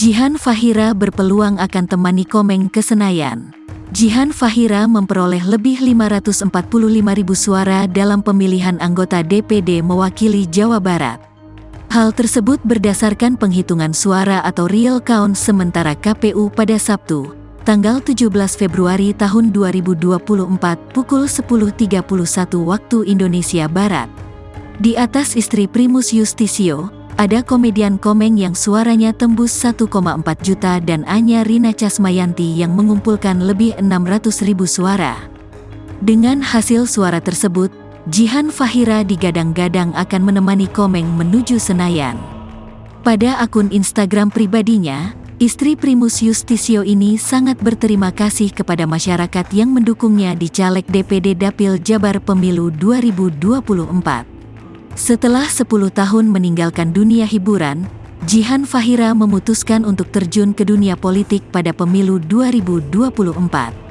Jihan Fahira berpeluang akan temani Komeng ke Senayan. Jihan Fahira memperoleh lebih 545.000 suara dalam pemilihan anggota DPD mewakili Jawa Barat. Hal tersebut berdasarkan penghitungan suara atau real count sementara KPU pada Sabtu, tanggal 17 Februari tahun 2024 pukul 10.31 waktu Indonesia Barat. Di atas istri Primus Yustisio, ada komedian Komeng yang suaranya tembus 1,4 juta dan Anya Rina Casmayanti yang mengumpulkan lebih 600.000 suara. Dengan hasil suara tersebut, Jihan Fahira digadang-gadang akan menemani Komeng menuju Senayan. Pada akun Instagram pribadinya, istri Primus Yustisio ini sangat berterima kasih kepada masyarakat yang mendukungnya di caleg DPD Dapil Jabar Pemilu 2024. Setelah 10 tahun meninggalkan dunia hiburan, Jihan Fahira memutuskan untuk terjun ke dunia politik pada pemilu 2024.